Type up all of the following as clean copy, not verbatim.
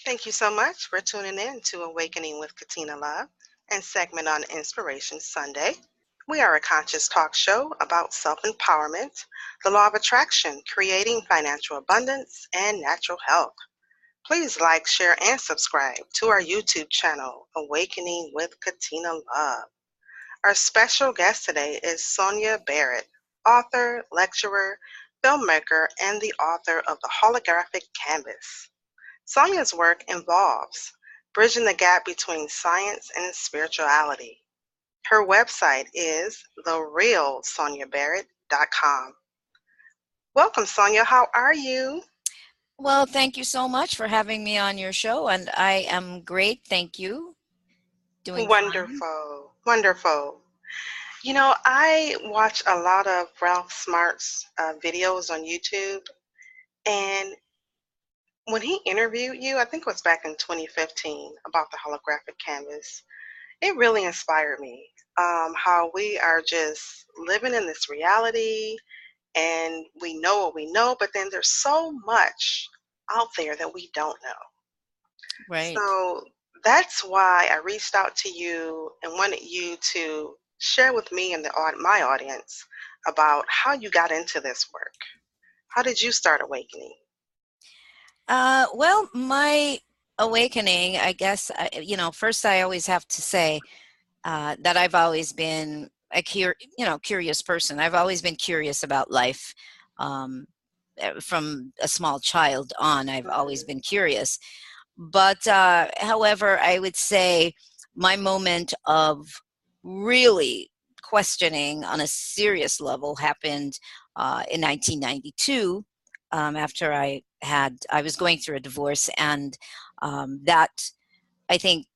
Thank you so much for tuning in to Awakening with Katina Love and segment on Inspiration Sunday. We are a conscious talk show about self empowerment, the law of attraction, creating financial abundance, and natural health. Please like, share, and subscribe to our YouTube channel, Awakening with Katina Love. Our special guest today is Sonia Barrett, author, lecturer, filmmaker, and the author of the Holographic Canvas. Sonia's work involves bridging the gap between science and spirituality. Her website is therealsoniabarrett.com. Welcome, Sonia. How are you? Well, thank you so much for having me on your show, and I am great. Thank you. Doing fine. Wonderful. Wonderful. I watch a lot of Ralph Smart's videos on YouTube, and when he interviewed you, I think it was back in 2015 about the holographic canvas, it really inspired me. How we are just living in this reality and we know what we know, but then there's so much out there that we don't know. Right. So that's why I reached out to you and wanted you to share with me and my audience about how you got into this work. How did you start awakening? Well, my awakening, I guess, first I always have to say that I've always been curious person. I've always been curious about life. Um, from a small child on, I've always Mhm. been curious. But however, I would say my moment of really questioning on a serious level happened in 1992 after I was going through a divorce, and that I think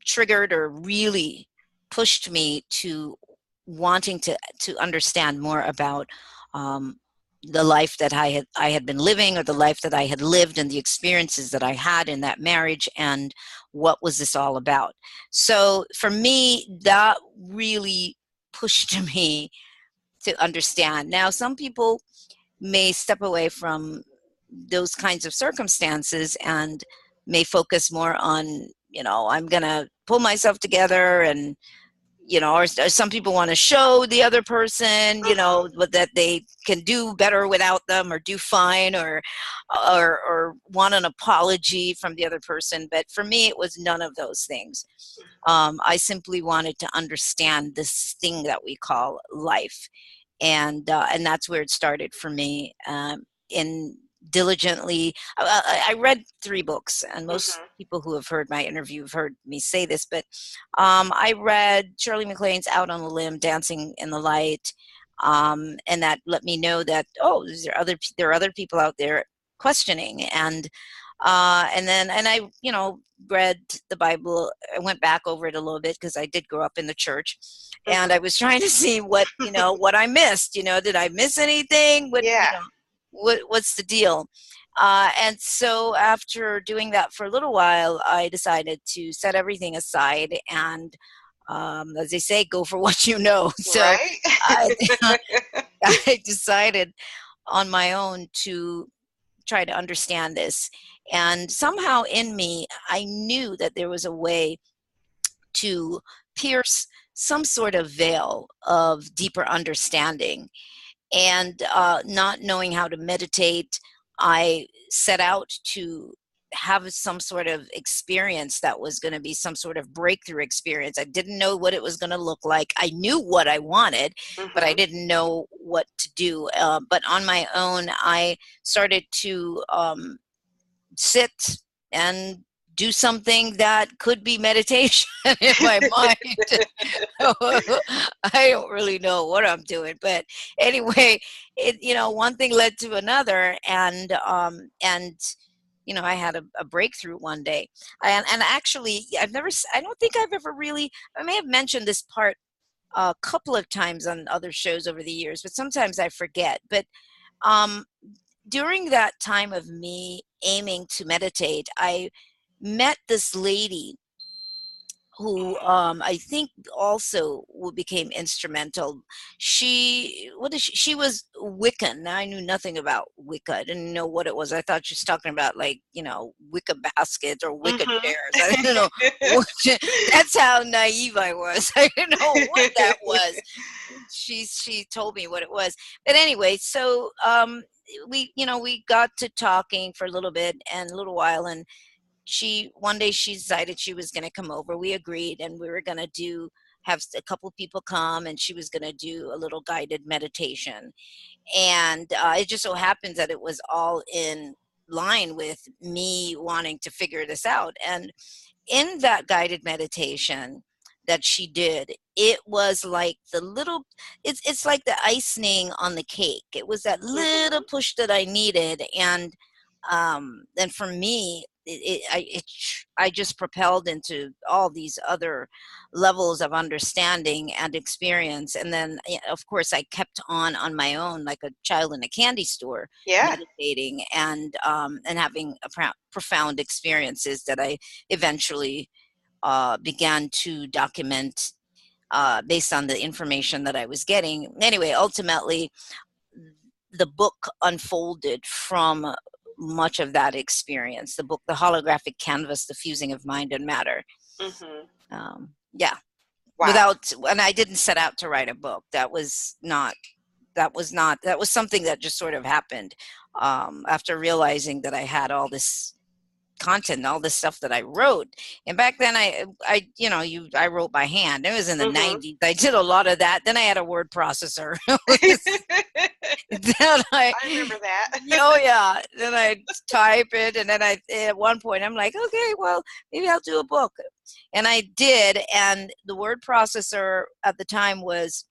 triggered or really pushed me to wanting to understand more about um, the life that I had been living, or the life that I had lived, and the experiences that I had in that marriage, and what was this all about. So for me, that really pushed me to understand. Now, some people may step away from those kinds of circumstances and may focus more on, I'm going to pull myself together, and or some people want to show the other person, Mhm. that they can do better without them, or do fine, or want an apology from the other person. But for me, it was none of those things. I simply wanted to understand this thing that we call life, and that's where it started for me. In diligently, I read 3 books, and most Mhm. people who have heard my interview have heard me say this, but I read Shirley MacLaine's Out on a Limb, Dancing in the Light, and that let me know that, there are other people out there questioning. And then I read the Bible. I went back over it a little bit because I did grow up in the church, and I Mhm. was trying to see what I missed. Did I miss anything? Yeah. What's the deal? And so after doing that for a little while, I decided to set everything aside and, as they say, go for what you know. So Right? I, I decided on my own to try to understand this. And somehow in me, I knew that there was a way to pierce some sort of veil of deeper understanding. And not knowing how to meditate, I set out to have some sort of experience that was going to be some sort of breakthrough experience. I didn't know what it was going to look like. I knew what I wanted, but I Mhm. didn't know what to do. But on my own, I started to sit and do something that could be meditation in my mind. I don't really know what I'm doing, but anyway, one thing led to another, and I had a breakthrough one day. And actually, I don't think I've ever really, I may have mentioned this part a couple of times on other shows over the years, but sometimes I forget. But um, during that time of me aiming to meditate, I met this lady who Mhm. I think also became instrumental. She was Wiccan. Now, I knew nothing about Wicca. I didn't know what it was. I thought she was talking about, like, Wicca baskets or Wicca Mhm. chairs. I didn't know what, that's how naive I was. I didn't know what that was. She told me what it was. But anyway, so we got to talking for a little bit and a little while, and she one day she decided she was going to come over. We agreed, and we were going to have a couple people come, and she was going to do a little guided meditation. And it just so happens that it was all in line with me wanting to figure this out. And in that guided meditation that she did, it was like it's like the icing on the cake. It was that little Mhm. push that I needed. And for me, I just propelled into all these other levels of understanding and experience. And then, of course, I kept on my own, like a child in a candy store, Yeah. meditating and having profound experiences that I eventually began to document based on the information that I was getting. Anyway, ultimately, the book unfolded from much of that experience. The book, The Holographic Canvas, The Fusing of Mind and Matter. Mhm. Yeah. Wow. And I didn't set out to write a book. That was something that just sort of happened after realizing that I had all this content, all this stuff that I wrote. And back then I wrote by hand. It was in the Mhm. 90s. I did a lot of that. Then I had a word processor. I Then I remember that. Oh yeah. Then I type it, and then at one point I'm like, okay, well, maybe I'll do a book. And I did, and the word processor at the time was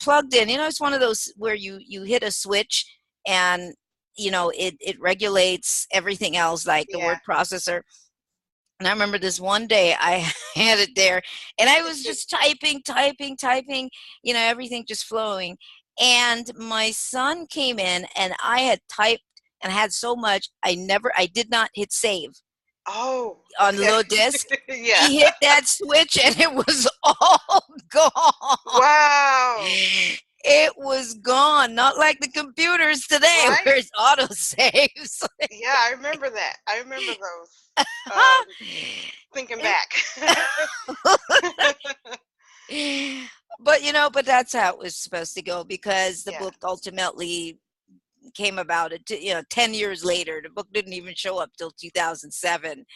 plugged in. It's one of those where you hit a switch, and it regulates everything else, like the Yeah. word processor. And I remember this one day I had it there, and I was just typing, everything just flowing. And my son came in, and I had typed and had so much, I did not hit save Oh, on the okay. little disc. Yeah. He hit that switch, and it was all gone. Wow. It was gone, not like the computers today Right? where it's auto saves. Yeah, I remember that. I remember those. Um, thinking back. But that's how it was supposed to go, because the Yeah. book ultimately came about 10 years later. The book didn't even show up till 2007.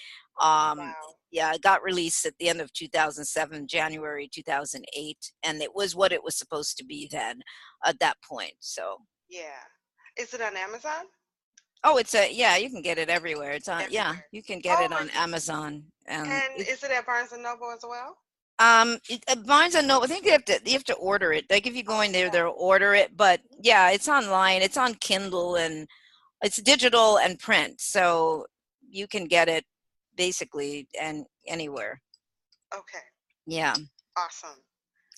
um Wow. yeah, it got released at the end of 2007, January 2008, and it was what it was supposed to be then at that point. So Yeah. Is it on Amazon? oh, yeah, you can get it everywhere. Yeah, Everywhere. you can get Oh, it on Amazon. And and is it at Barnes and Noble as well? Barnes and Noble, I think you have to order it. Like, if you go in there, Okay. they'll order it. But yeah, it's online. It's on Kindle, and it's digital and print, so you can get it basically and anywhere. Okay. Yeah, Awesome.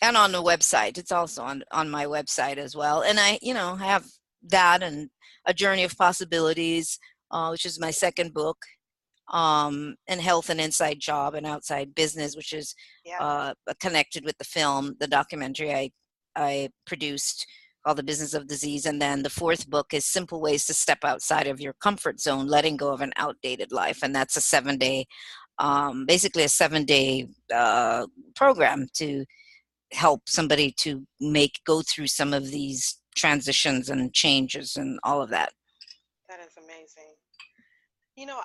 and on the website. It's also on my website as well. And I have that, and A Journey of Possibilities, which is my second book, and Health and Inside Job and Outside Business, which is Yeah. connected with the film, the documentary I produced, called The Business of Disease. And then the fourth book is Simple Ways to Step Outside of Your Comfort Zone, Letting Go of an Outdated Life. And that's basically a 7-day program to help somebody to go through some of these transitions and changes and all of that. That is amazing.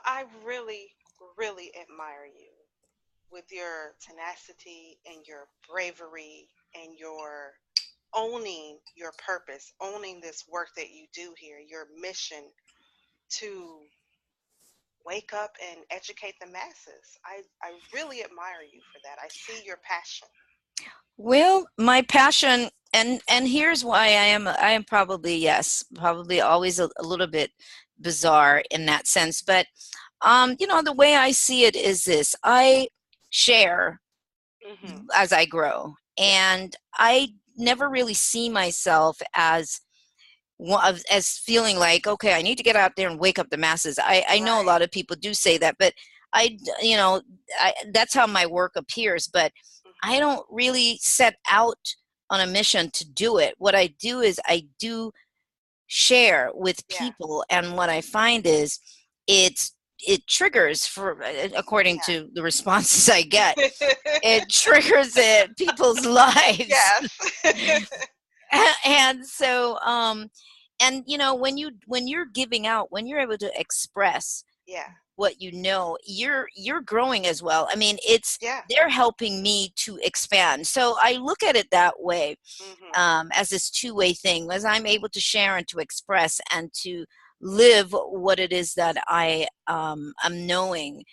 I really, really admire you with your tenacity and your bravery and your owning your purpose, owning this work that you do here, your mission to wake up and educate the masses. I really admire you for that. I see your passion. Well, my passion, and here's why I am probably, yes, probably always a little bit bizarre in that sense. But the way I see it is this: I share Hmm. as I grow, Yeah. and I never really see myself as feeling like, okay, I need to get out there and wake up the masses. I know a Right. lot of people do say that, but you know, that's how my work appears, but I Mhm. don't really set out on a mission to do it. What I do is I do share with Yeah. people, and what I find is it triggers, for according Yeah. to the responses I get, it triggers it people's lives. Yes. And so and you know, when you're giving out, when you're able to express Yeah. what you know, you're growing as well. I mean, it's Yeah. they're helping me to expand. So I look at it that way, Mhm. as this two-way thing, as I'm able to share and to express and to live what it is that I am knowing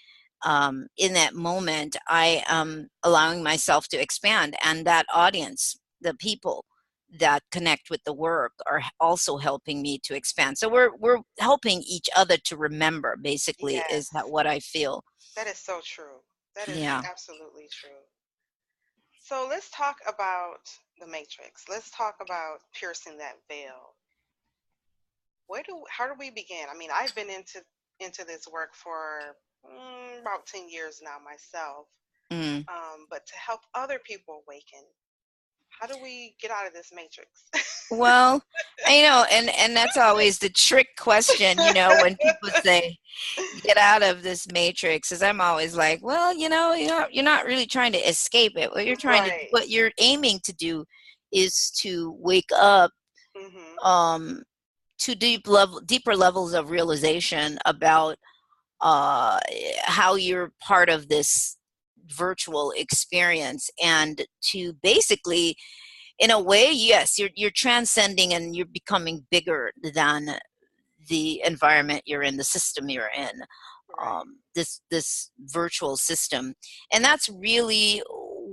in that moment. I am allowing myself to expand, and that audience, the people that connect with the work, are also helping me to expand. So we're helping each other to remember, basically, is that Yes. what I feel. That is so true. That is Yeah. absolutely true. So let's talk about the matrix. Let's talk about piercing that veil. How do we begin? I mean, I've been into this work for about 10 years now myself. Mm. But to help other people awaken, how do we get out of this matrix? Well, I know, and that's always the trick question, you know, when people say get out of this matrix, is I'm always like, well, you know, you're not really trying to escape it. Right. What you're aiming to do is to wake up Mhm. um to deeper levels of realization about uh how you're part of this virtual experience, and to basically, in a way, yes, you're transcending and you're becoming bigger than the environment you're in, the system you're in, Right. this virtual system, and that's really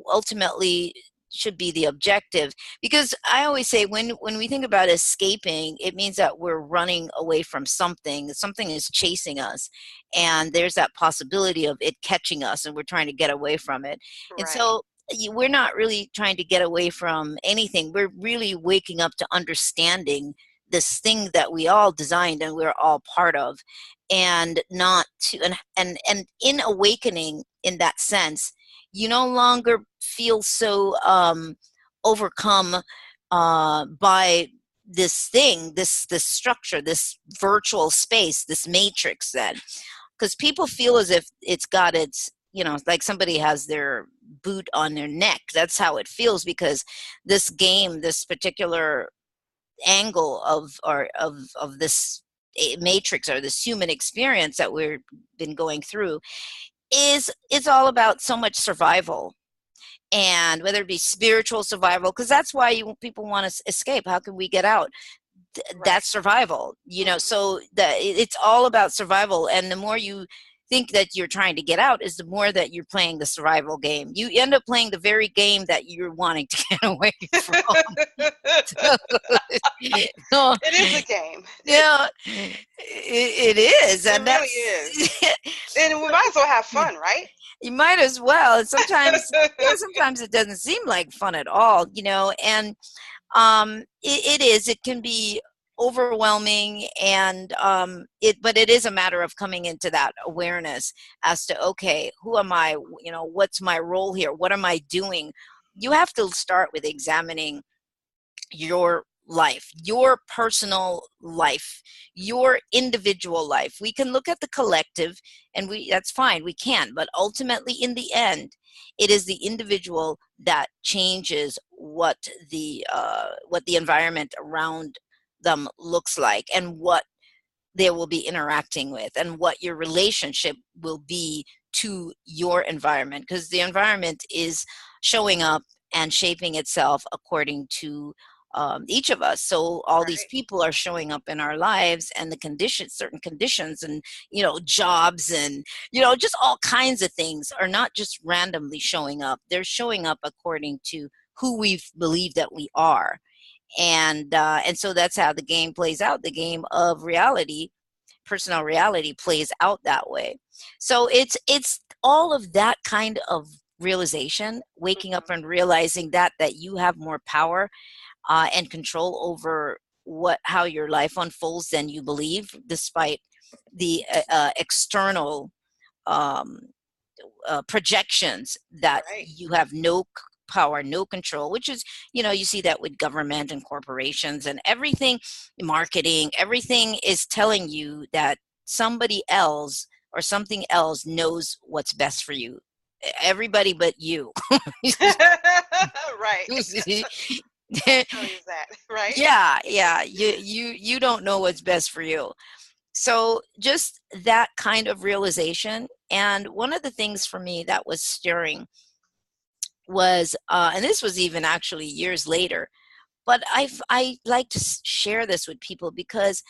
ultimately should be the objective. Because I always say, when we think about escaping, it means that we're running away from something. Something is chasing us, and there's that possibility of it catching us, and we're trying to get away from it. And Right. so we're not really trying to get away from anything. We're really waking up to understanding this thing that we all designed and we're all part of, and not to and in awakening, in that sense, you no longer feel so overcome by this thing, this structure, this virtual space, this matrix. Then, because people feel as if it's got its, you know, like somebody has their boot on their neck. That's how it feels, because this game, this particular angle of this matrix, or this human experience that we've been going through, is all about so much survival. And whether it be spiritual survival, because that's why people want to escape. How can we get out? Right. That's survival, you know. Mhm. So it's all about survival, and the more you think that you're trying to get out, is the more that you're playing the survival game. You end up playing the very game that you're wanting to get away from. So, It is a game. yeah, it is, It and really that's is. And we might as well have fun, right? you might as well. And sometimes, yeah, sometimes it doesn't seem like fun at all, you know. And it is. It can be overwhelming, and but it is a matter of coming into that awareness as to, okay, who am I? You know, what's my role here? What am I doing? You have to start with examining your life, your personal life, your individual life. We can look at the collective, and we that's fine, we can, but ultimately, in the end, it is the individual that changes what the environment around them looks like, and what they will be interacting with, and what your relationship will be to your environment, because the environment is showing up and shaping itself according to each of us. So all these Right. people are showing up in our lives, and the conditions, certain conditions, and, you know, jobs, and, you know, just all kinds of things are not just randomly showing up. They're showing up according to who we believe that we are. And so that's how the game plays out. The game of reality, personal reality, plays out that way. So it's all of that kind of realization, waking up Mhm. and realizing that you have more power and control over what how your life unfolds than you believe, despite the external um, projections that Right. you have no power, no control, which is, you see that with government and corporations and everything, marketing, everything is telling you that somebody else or something else knows what's best for you. Everybody but you. Right. I'll tell you that. Right. Yeah, yeah, you don't know what's best for you. So just that kind of realization. And one of the things for me that was stirring was, and this was even actually years later, but I like to share this with people because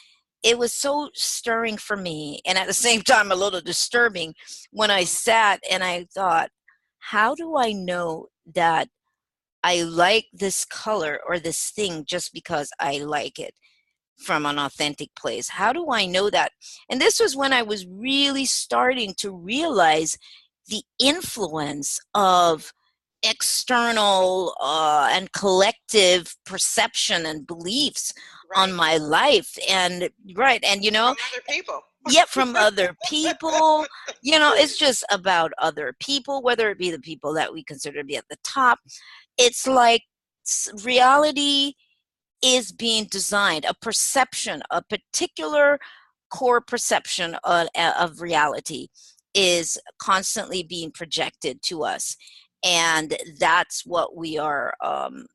it was so stirring for me, and at the same time a little disturbing when I Mhm. sat and I thought, how do I know that I like this color or this thing just because I like it from an authentic place? How do I know that? And this was when I was really starting to realize the influence of external and collective perception and beliefs on Right. my life. And right, and From other people. yet from other people, it's just about other people, whether it be the people that we consider to be at the top. It's like reality is being designed, a perception, a particular core perception of reality is constantly being projected to us. And that's what we are,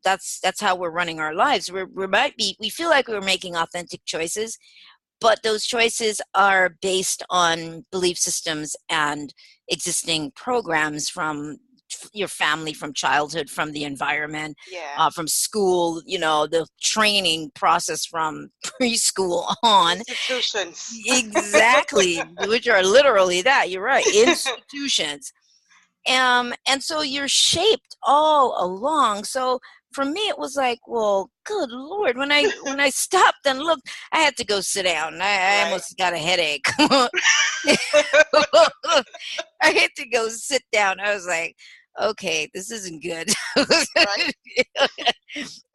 that's how we're running our lives. We feel like we're making authentic choices, but those choices are based on belief systems and existing programs from your family, from childhood, from the environment, Yeah. from school, the training process from preschool on. Institutions. Exactly, which are literally that. You're right, institutions. And so you're shaped all along. So for me it was like, well, good lord, when I stopped and looked, I had to go sit down. I Right. almost got a headache. I had to go sit down. I was like, okay, this isn't good. Right.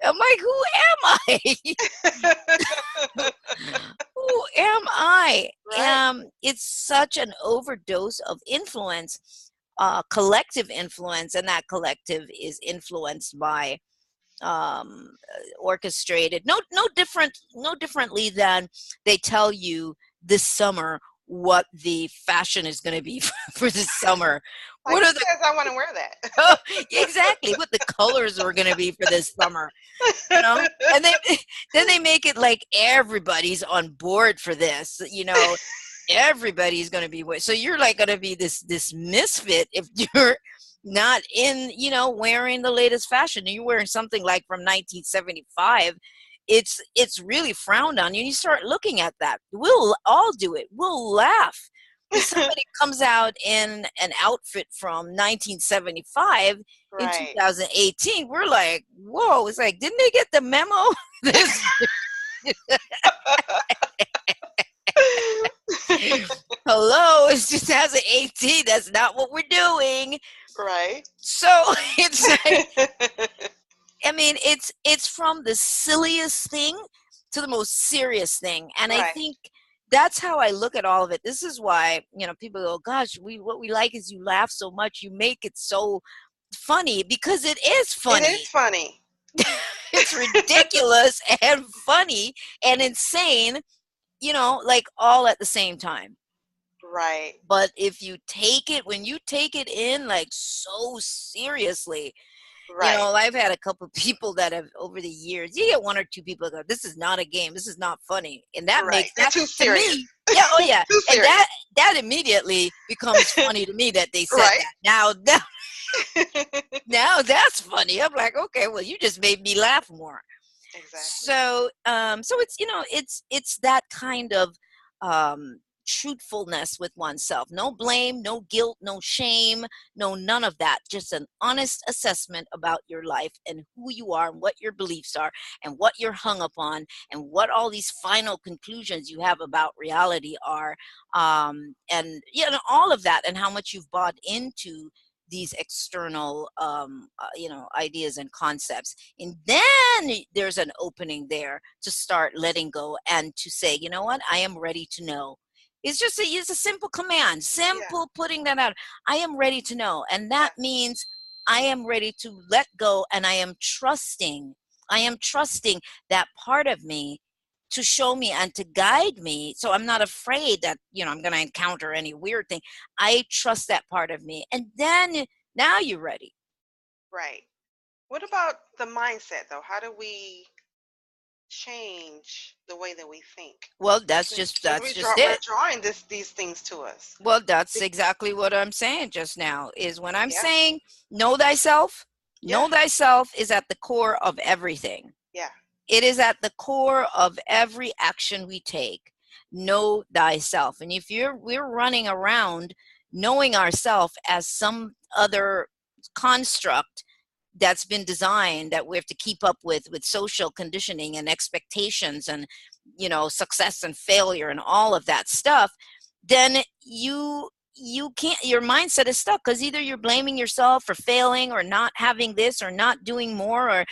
I'm like, who am I? Who am I? Right. It's such an overdose of influence, collective influence, and that collective is influenced by, orchestrated, no differently than they tell you this summer what the fashion is going to be for this summer. Like, What who are the says I want to wear that? exactly what the colors are going to be for this summer, and then they make it like everybody's on board for this, everybody's going to be so you're like going to be this misfit if you're not in, wearing the latest fashion and you're wearing something like from 1975. It's really frowned on. You start looking at that, we'll all do it, we'll laugh when somebody comes out in an outfit from 1975 in Right. 2018. We're like, whoa, it's like, didn't they get the memo? This hello, it's 2018, that's not what we're doing. Right. So it's like, I mean, it's from the silliest thing to the most serious thing, and I Right. think that's how I look at all of it. This is why, people go, gosh, what we like is you laugh so much, you make it so funny, because it is It is funny. funny. It's ridiculous and funny and insane, like all at the same time. Right. But when you take it in like so seriously, Right. I've had a couple of people that have, over the years, you get one or two people that go, this is not a game, this is not funny. And that Right. makes They're that, too to serious. me, yeah, oh yeah. Too And serious. that immediately becomes funny to me that they said Right. that. Now that's funny. I'm like, okay, well, you just made me laugh more. Exactly. So it's, it's that kind of, um truthfulness with oneself. No blame, no guilt, no shame, no none of that. Just an honest assessment about your life and who you are and what your beliefs are and what you're hung up on and what all these final conclusions you have about reality are. And all of that, and how much you've bought into these external, ideas and concepts. And then there's an opening there to start letting go and to say, you know what, I am ready to know. It's a simple command, Yeah. simple putting that out. I am ready to know. And that Yes. means I am ready to let go, and I am trusting that part of me to show me and to guide me. So I'm not afraid that, I'm going to encounter any weird thing. I trust that part of me. And then now you're ready. Right. What about the mindset though? How do we change the way that we think? Well, Since that's just we're it. drawing these things to us. Well, that's Be- exactly what I'm saying just now, is when I'm Yeah. saying know Yeah. thyself is at the core of everything. Yeah. It is at the core of every action we take. Know thyself. And if we're running around knowing ourself as some other construct that's been designed that we have to keep up with social conditioning and expectations and success and failure and all of that stuff, then you can't, your mindset is stuck, because either you're blaming yourself for failing or not having this or not doing more, or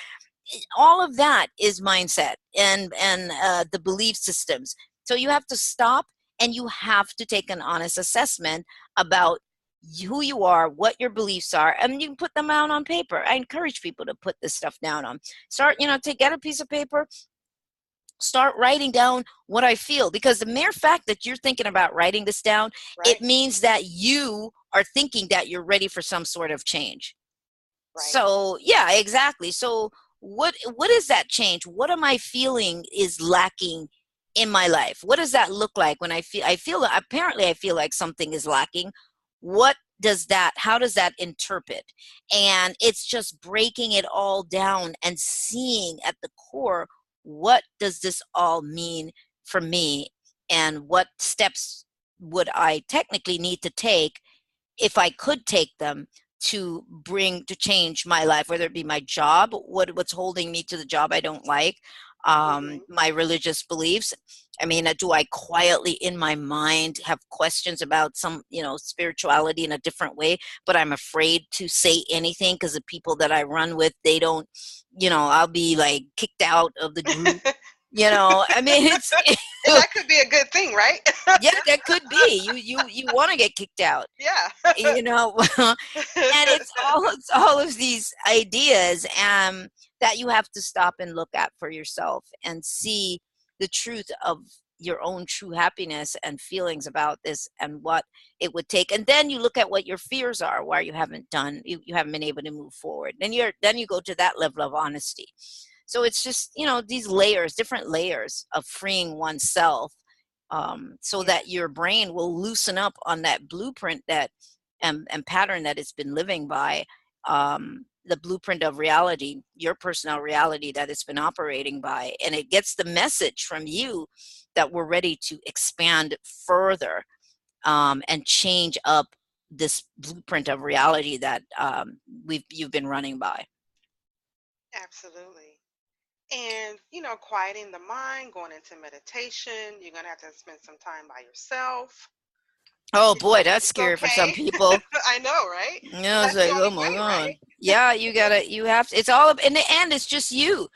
all of that is mindset and the belief systems. So you have to stop, and you have to take an honest assessment about who you are, what your beliefs are, and you can put them out on paper. I encourage people to put this stuff down on. Start, to get a piece of paper, start writing down what I feel, because the mere fact that you're thinking about writing this down, it Right. means that you are thinking that you're ready for some sort of change. Right. So yeah, exactly. So what is that change? What am I feeling is lacking in my life? What does that look like when I feel apparently I feel like something is lacking? What does that, how does that interpret? And it's just breaking it all down and seeing at the core, what does this all mean for me, and what steps would I technically need to take, if I could take them, to change my life, whether it be my job, what's holding me to the job I don't like, Mhm. my religious beliefs. I mean, do I quietly in my mind have questions about some, spirituality in a different way, but I'm afraid to say anything because the people that I run with, they don't, I'll be like kicked out of the group. I mean, it's And that could be a good thing, right? yeah, that could be. You want to get kicked out, Yeah. you know. And it's all of these ideas that you have to stop and look at for yourself and see the truth of your own true happiness and feelings about this and what it would take. And then you look at what your fears are, why you haven't been able to move forward, then you go to that level of honesty. So it's just, these layers, different layers of freeing oneself, so Yeah. that your brain will loosen up on that blueprint and pattern that it's been living by, the blueprint of reality, your personal reality that it's been operating by, and it gets the message from you that we're ready to expand further, and change up this blueprint of reality that you've been running by. Absolutely. And, quieting the mind, going into meditation, you're going to have to spend some time by yourself. Oh boy, that's It's scary for some okay. people. I know, right? But Yeah, it's that's the like, oh only my way, right? god. Yeah, you have to, it's all in the end, it's just you.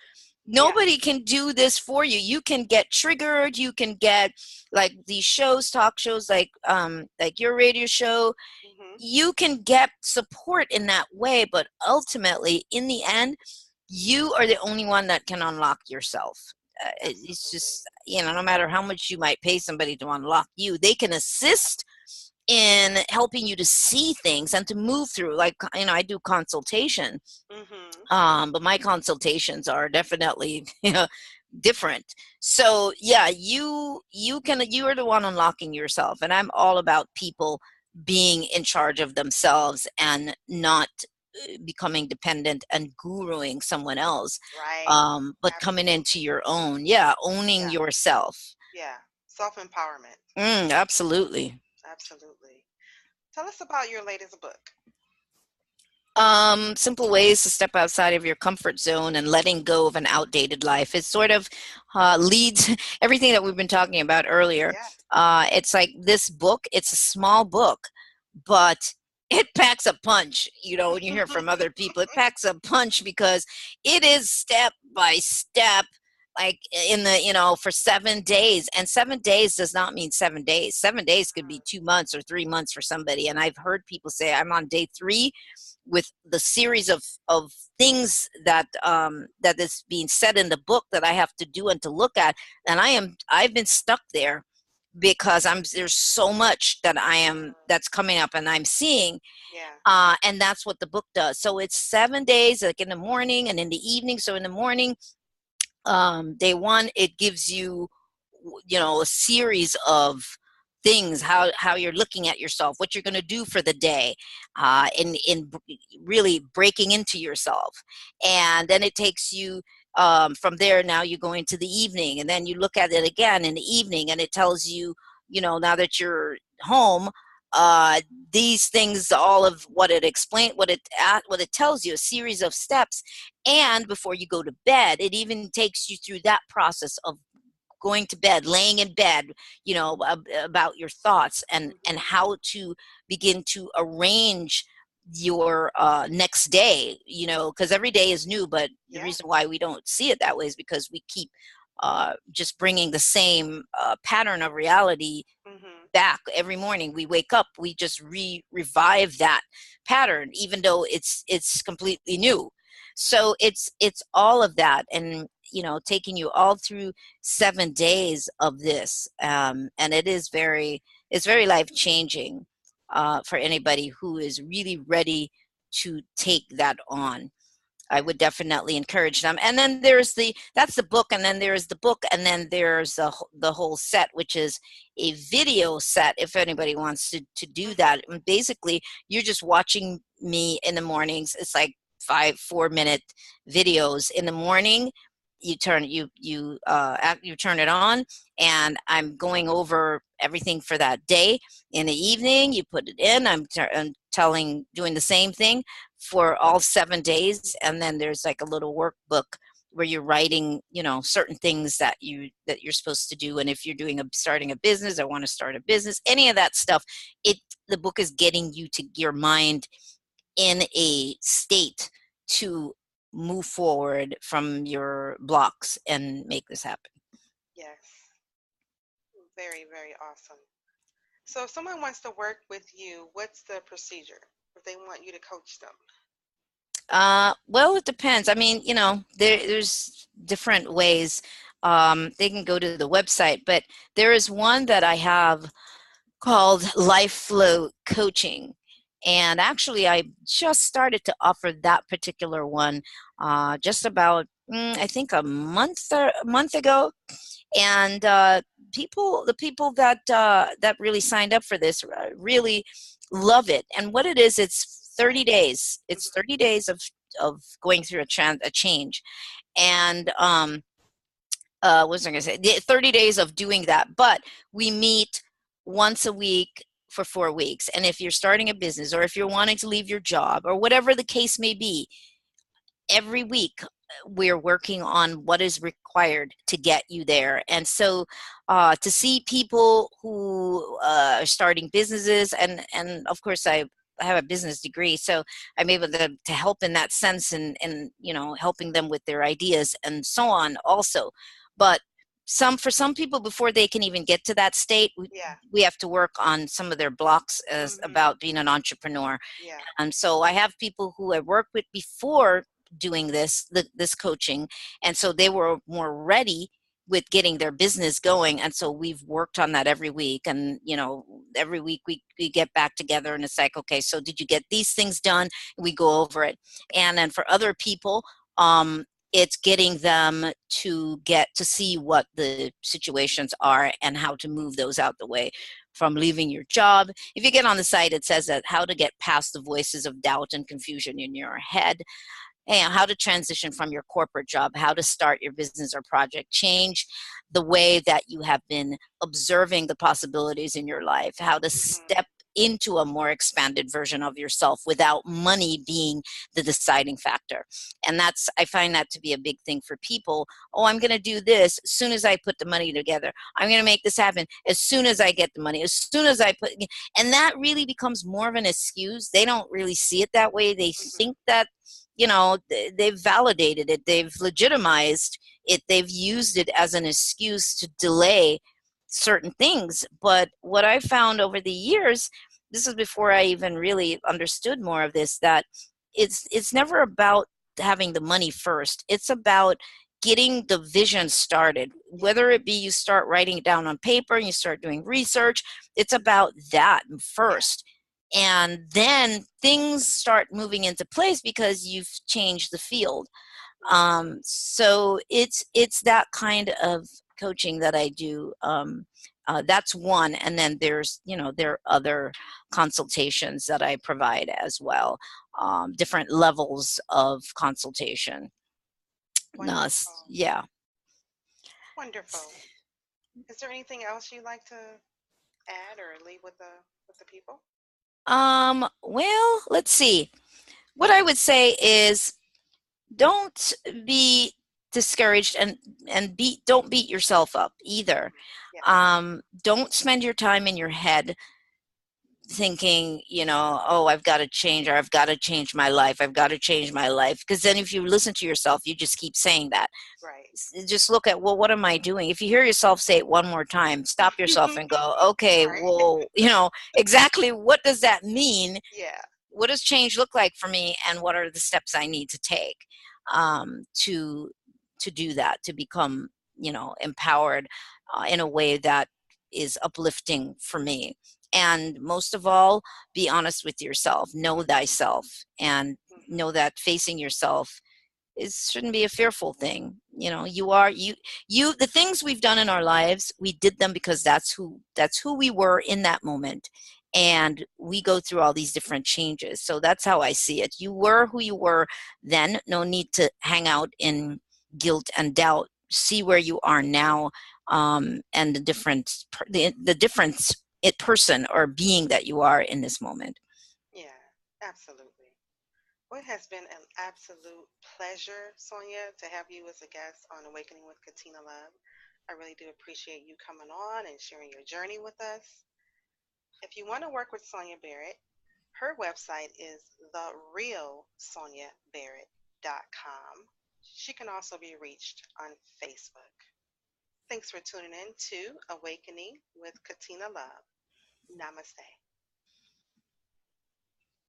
Yeah. Nobody can do this for you. You can get triggered, you can get like these shows, talk shows, like your radio show. Mhm. You can get support in that way, but ultimately in the end, you are the only one that can unlock yourself. It's Absolutely. just, no matter how much you might pay somebody to unlock you, they can assist in helping you to see things and to move through. Like, I do consultation, Mhm. but my consultations are definitely different. So yeah, you are the one unlocking yourself, and I'm all about people being in charge of themselves and not becoming dependent and guruing someone else, Right. but coming into Absolutely. your own, yeah, owning Yeah. yourself. Yeah. Self-empowerment. Absolutely. Absolutely. Tell us about your latest book. Simple ways to step outside of your comfort zone and letting go of an outdated life. It sort of leads everything that we've been talking about earlier. Yeah. It's like this book, it's a small book, but it packs a punch. When you hear from other people, it packs a punch because it is step by step like in the, for 7 days. And 7 days does not mean 7 days. 7 days could be 2 months or 3 months for somebody. And I've heard people say, I'm on day 3 with the series of things that that is being said in the book that I have to do and to look at. And I've been stuck there because there's so much that that's coming up and I'm seeing. Yeah. And that's what the book does. So it's 7 days, like in the morning and in the evening. So in the morning, day 1, it gives you, a series of things, how you're looking at yourself, what you're going to do for the day, really breaking into yourself. And then it takes you, from there, now you go into the evening, and then you look at it again in the evening, and it tells you, now that you're home, uh, these things, all of what it explains, what it tells you, a series of steps. And before you go to bed, it even takes you through that process of going to bed, laying in bed, about your thoughts, and Mhm. how to begin to arrange your next day, because every day is new. But the Yeah. reason why we don't see it that way is because we keep just bringing the same pattern of reality Mhm. back every morning. We wake up, we just revive that pattern, even though it's completely new. So it's all of that, and taking you all through 7 days of this, and it's very life changing, for anybody who is really ready to take that on. I Yeah. would definitely encourage them. And then that's the book, and then there's the book, and then there's the whole set, which is a video set, if anybody wants to do that. Mhm. And basically, you're just watching me in the mornings. It's like 4-minute videos in the morning. You turn it on, and I'm going over everything for that day. In the evening, you put it in. I'm doing the same thing for all 7 days. And then there's like a little workbook where you're writing, certain things that you're supposed to do. And if you're starting a business, or want to start a business, any of that stuff, the book is getting you to your mind in a state to move forward from your blocks and make this happen. Yes. Very, very awesome. So if someone wants to work with you, what's the procedure if they want you to coach them? Well, it depends. I mean, there's different ways. They can go to the website, but there is one that I have called Life Flow Coaching. And actually, I just started to offer that particular one just about, I think, a month ago. And the people that really signed up for this really love it. And what it is, it's 30 days. It's Mhm. 30 days of going through a change. And what was I going to say? 30 days of doing that. But we meet once a week for 4 weeks. And if you're starting a business, or if you're wanting to leave your job, or whatever the case may be, every week we're working on what is required to get you there. And so to see people who are starting businesses, and of course I have a business degree, so I'm able to help in that sense, and helping them with their ideas and so on also. But for some people, before they can even get to that state, Yeah. we have to work on some of their blocks as Mhm. about being an entrepreneur. Yeah. And so I have people who I worked with before doing this coaching, and so they were more ready with getting their business going. And so we've worked on that every week. And every week we get back together, and it's like, okay, so did you get these things done? We go over it. And then for other people, it's getting them to get to see what the situations are and how to move those out the way, from leaving your job. If you get on the site, it says that how to get past the voices of doubt and confusion in your head, and how to transition from your corporate job, how to start your business or project, change the way that you have been observing the possibilities in your life, how to Mhm. step into a more expanded version of yourself without money being the deciding factor. And I find that to be a big thing for people. Oh, I'm going to do this as soon as I put the money together. I'm going to make this happen as soon as I get the money, as soon as I put, and that really becomes more of an excuse. They don't really see it that way. They Mhm. think that they've validated it, they've legitimized they've used it as an excuse to delay certain things. But what I found over the years, this is before I even really understood more of this, that it's never about having the money first. It's about getting the vision started, whether it be you start writing it down on paper and you start doing research. It's about that first, and then things start moving into place because you've changed the field. So it's that kind of coaching that I do. That's one, and then there are other consultations that I provide as well, different levels of consultation. Wonderful. Yeah. Wonderful. Is there anything else you'd like to add or leave with the people? Well, let's see. What I would say is, don't be discouraged, and don't beat yourself up either. Yes. Don't spend your time in your head thinking, oh, I've got to change, or I've got to change my life, I've got to change my life. Because then if you listen to yourself, you just keep saying that. Right. Just look at, well, what am I doing? If you hear yourself say it one more time, stop yourself and go, okay, Right. well, exactly what does that mean? Yeah. What does change look like for me, and what are the steps I need to take to do that, to become empowered in a way that is uplifting for me. And most of all, be honest with yourself, know thyself, and know that facing yourself shouldn't be a fearful thing. You are the things we've done in our lives, we did them because that's who we were in that moment. And we go through all these different changes. So that's how I see it. You were who you were then. No need to hang out in guilt and doubt. See where you are now, and the difference it person or being that you are in this moment. Yeah. Absolutely. Well, it has been an absolute pleasure, Sonia, to have you as a guest on Awakening with Katina Love. I really do appreciate you coming on and sharing your journey with us. If you want to work with Sonia Barrett, her website is therealsoniabarrett.com. She can also be reached on Facebook. Thanks for tuning in to Awakening with Katina Love. Namaste.